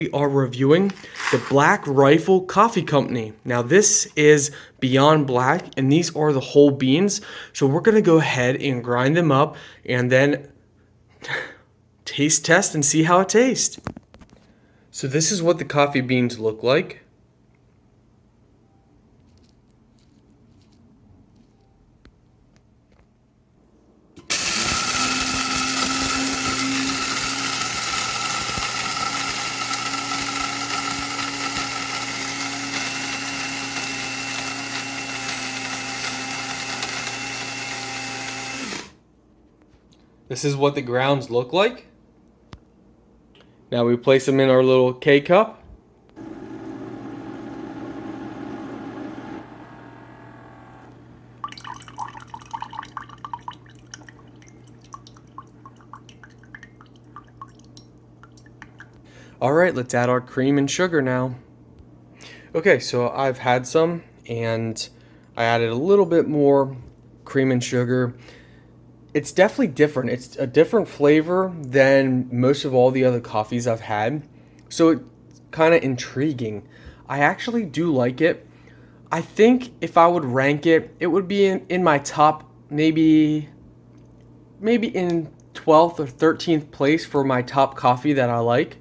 We are reviewing the Black Rifle Coffee Company. Now this is beyond black and these are the whole beans. So we're gonna go ahead and grind them up and then taste test and see how it tastes. So this is what the coffee beans look like. This is what the grounds look like. Now we place them in our little K-cup. All right, let's add our cream and sugar now. Okay, so I've had some and I added a little bit more cream and sugar. It's definitely different. It's a different flavor than most of all the other coffees I've had. So it's kind of intriguing. I actually do like it. I think if I would rank it, it would be in my top, maybe in 12th or 13th place for my top coffee that I like.